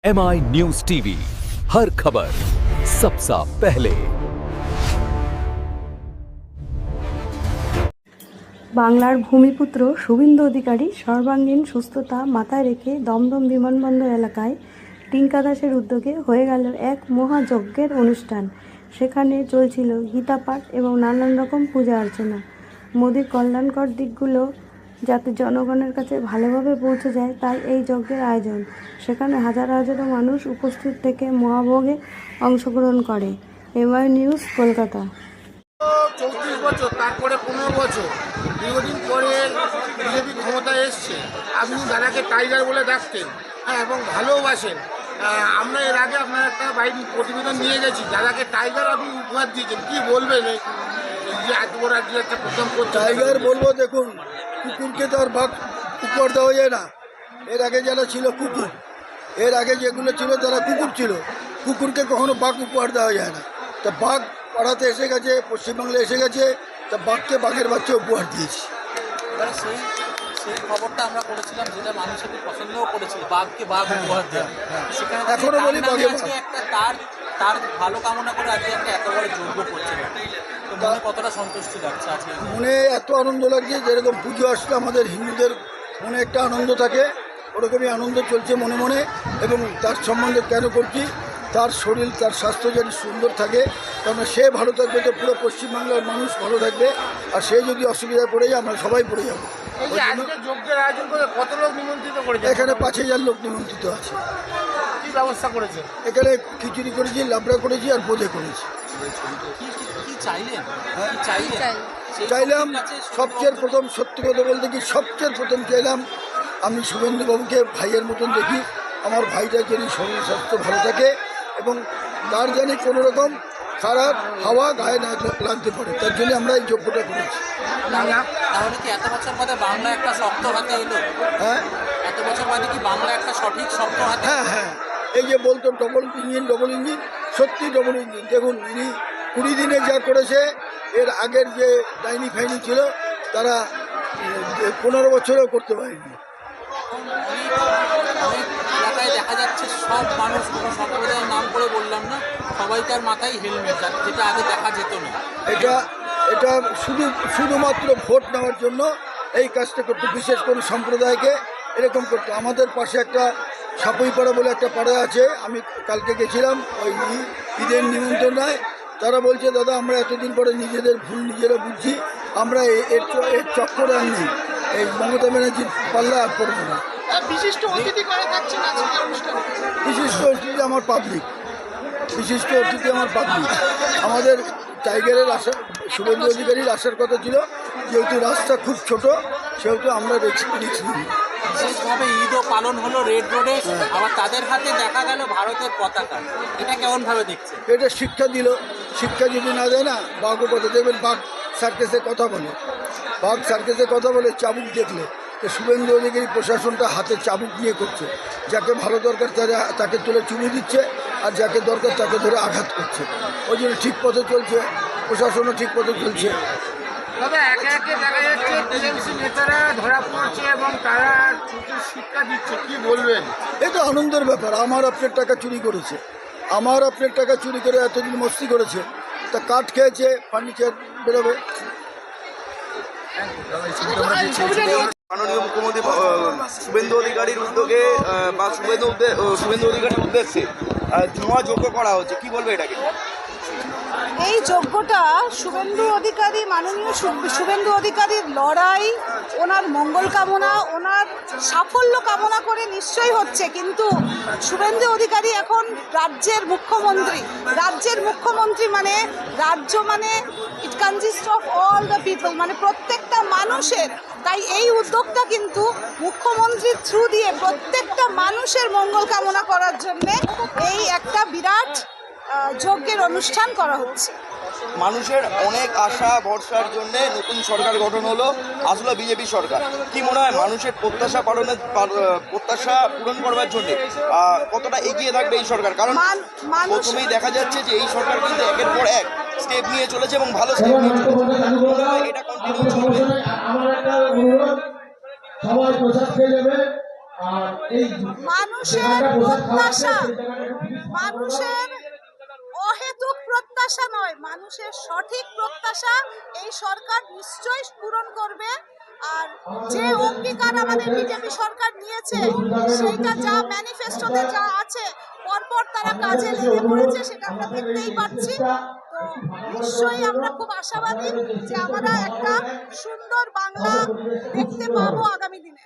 MI news TV, हर खबर सबसे पहले। বাংলার ভূমিপুত্র শুভেন্দু অধিকারী সর্বাঙ্গীন সুস্থতা মাথায় রেখে দমদম বিমানবন্দর এলাকায় টিঙ্কা দাসের উদ্যোগে হয়ে গেল এক মহাযজ্ঞের অনুষ্ঠান। সেখানে চলছিল গীতাপাঠ এবং নানান রকম পূজা অর্চনা। মোদির কল্যাণকর দিকগুলো যাতে জনগণের কাছে ভালোভাবে পৌঁছে যায়, তাই এই যজ্ঞের আয়োজন। সেখানে হাজার হাজারো মানুষ উপস্থিত থেকে মহাভোগে অংশগ্রহণ করে। MI news, Kolkata. 34 বছর, তারপরে 15 বছর দীর্ঘদিন পরে বিজেপি ক্ষমতায় এসছে। আপনি দাদাকে টাইগার বলে ডাকতেন, হ্যাঁ, এবং ভালোবাসেন। আমরা এর আগে আপনার একটা বাইরে প্রতিবেদন নিয়ে গেছি, দাদাকে টাইগার আপনি উপহার দিয়েছেন। কি বলবেন এই যে এত বড় একটা প্রথম করছে? টাইগার বলবো, দেখুন, কুকুরকে তো আর বাঘ উপহার দেওয়া যায় না। এর আগে যারা ছিল কুকুর, এর আগে যেগুলো ছিল তারা কুকুর ছিল। কুকুরকে কখনো বাঘ উপহার দেওয়া যায় না। তা বাঘ পাড়াতে এসে গেছে, পশ্চিমবাংলায় এসে গেছে, তা বাঘকে বাঘের বাচ্চা উপহার দিয়েছি। সেই খবরটা আমরা করেছিলাম, যেটা মানুষের পছন্দও করেছিল, বাঘকে বাঘ উপহার দেওয়া। সেখানে এখনো বলি বাঘে বাঘ। একটা তার ভালো কামনা করে আজকে একটা এত বড় যজ্ঞ করছে, তো মনে কতটা সন্তুষ্টি লাগছে আজকে? মনে এত আনন্দ লাগছে, যেরকম পুজো আসলে আমাদের হিন্দুদের মনে একটা আনন্দ থাকে, ওরকমই আনন্দ চলছে মনে মনে। এবং তার সম্বন্ধে কেন করছি, তার শরীর, তার স্বাস্থ্য যেন সুন্দর থাকে, কারণ সে ভালো থাকবে তো পুরো পশ্চিমবাংলার মানুষ ভালো থাকবে। আর সে যদি অসুবিধায় পড়ে যায়, আমরা সবাই পড়ে যাবো। এই যে আজকে যজ্ঞের আয়োজন করে কত লোক নিমন্ত্রিত করেছে? এখানে 5000 লোক নিমন্ত্রিত আছে। কি ব্যবস্থা করেছে? এখানে খিচুড়ি করেছি, লাবড়া করেছি, আর বোঁদে করেছি। কি চাইলেন? কি চাইলেন? চাইলাম সবচেয়ে প্রথম, সত্যি কথা বলতে কি, সবচেয়ে প্রথম চাইলাম আমি শুভেন্দুবাবুকে ভাইয়ের মতন দেখি। আমার ভাইটা যেন শরীর স্বাস্থ্য ভালো থাকে এবং তার জানি কোনো রকম খারাপ হাওয়া গায়ে না লাগতে পারে, তার জন্য আমরা এই যোগ্যটা করেছি। তাহলে কি এত বছর বাদে বাংলা একটা শক্ত হাতে এলো? হ্যাঁ, এত বছর বাদে কি বাংলা একটা সঠিক শক্ত হাতে? হ্যাঁ হ্যাঁ, এই যে বলতো ডবল ইঞ্জিন, সত্যি ডবল ইঞ্জিন। দেখুন, ইনি 20 দিনে যা করেছে, এর আগের যে ডাইনি ফাইনি ছিল তারা 15 বছরেও করতে পারেনি। অনেক এলাকায় দেখা যাচ্ছে সব মানুষ, কোনো সম্প্রদায়ের নাম করে বললাম না, সবাইকার মাথায় হেলমেট, যেটা আগে দেখা যেত না। এটা শুধুমাত্র ভোট নেওয়ার জন্য এই কাজটা করতে, বিশেষ করে সম্প্রদায়কে এরকম করতে। আমাদের পাশে একটা সাপুইপাড়া বলে একটা পাড়া আছে, আমি কালকে গেছিলাম ওই ঈদের নিমন্ত্রণায়। তারা বলছে, দাদা আমরা এতদিন পরে নিজেদের ভুল নিজেরা বুঝছি, আমরা এর চক্করে আর নেই, এই মমতা ব্যানার্জির পাল্লা আর পড়বো না। বিশিষ্ট অতিথি করে থাকছেন আজকের অনুষ্ঠানে? বিশিষ্ট অতিথি আমার পাবলিক, আমাদের টাইগারের আশা, শুভেন্দু অধিকারীর আসার কথা ছিল, যেহেতু রাস্তা খুব ছোট সেহেতু আমরা রিস্ক নিই। বিশেষভাবে ঈদও পালন হলো রেড রোডে, আবার তাদের হাতে দেখা গেল ভারতের পতাকা। এটা কেমনভাবে দেখছে? এটা শিক্ষা দিল। শিক্ষা যদি না দেয় না, বাঘও কথা দেখবেন, বাঘ সার্কেসে কথা বলে, চাবুক দেখলে। তো শুভেন্দু অধিকারী প্রশাসনটা হাতে চাবুক নিয়ে করছে, যাকে ভালো দরকার তাকে তুলে চুমু দিচ্ছে, আর যাকে দরকার তাকে ধরে আঘাত করছে। ওই জন্য ঠিক পথে চলছে, প্রশাসনও ঠিক পথে চলছে। তবে একে একে দেখা যাচ্ছে টিএমসি নেতারা ধরা পড়ছে এবং তারা শিক্ষা দিচ্ছে। কি বলবেন? এটা আনন্দের ব্যাপার। আমার আপনার টাকা চুরি করেছে, করে এতদিন মস্তি করেছে, তা কাঠ খেয়েছে, ফার্নিচার বেরোবে। মাননীয় মুখ্যমন্ত্রী শুভেন্দু অধিকারীর উদ্যোগে বা শুভেন্দু অধিকারীর উদ্দেশ্যে ধোঁয়া যজ্ঞ করা হচ্ছে, কি বলবে এটাকে? এই যজ্ঞটা শুভেন্দু অধিকারী, মাননীয় শুভেন্দু অধিকারীর লড়াই, ওনার মঙ্গল কামনা, ওনার সাফল্য কামনা করে নিশ্চয়ই হচ্ছে। কিন্তু শুভেন্দু অধিকারী এখন রাজ্যের মুখ্যমন্ত্রী, মানে রাজ্য মানে ইট consist of all the people, মানে প্রত্যেকটা মানুষের। তাই এই উদ্যোগটা কিন্তু মুখ্যমন্ত্রীর থ্রু দিয়ে প্রত্যেকটা মানুষের মঙ্গল কামনা করার জন্যে এই একটা বিরাট যজ্ঞের অনুষ্ঠান করা হচ্ছে। মানুষের অনেক আশা ভরসার জন্য নতুন সরকার গঠন হলো, আসলে বিজেপি সরকার। কি মনে হয় মানুষের প্রত্যাশা পূরণ করবার জন্য কতটা এগিয়ে থাকবে এই সরকার? কারণ প্রথমেই দেখা যাচ্ছে যে এই সরকার কিন্তু একের পর এক স্টেপ নিয়ে চলেছে এবং ভালো স্টেপ নিয়ে চলেছে। এটা কন্টিনিউ চলবে। আমার একটা অনুরোধ, সবাই প্রসাদ খেয়ে যাবে, মানুষের প্রত্যাশা, মানুষের অহেতুক প্রত্যাশা নয়, মানুষের সঠিক প্রত্যাশা এই সরকার নিশ্চয়ই পূরণ করবে। আর যে অঙ্গীকার আমাদের বিজেপি সরকার নিয়েছে সেইটা যা ম্যানিফেস্টোতে যা আছে পরপর তারা কাজে লেগে পড়েছে, সেটা আমরা দেখতেই পাচ্ছি। তো নিশ্চয়ই আমরা খুব আশাবাদী যে আমরা একটা সুন্দর বাংলা দেখতে পাবো আগামী দিনে।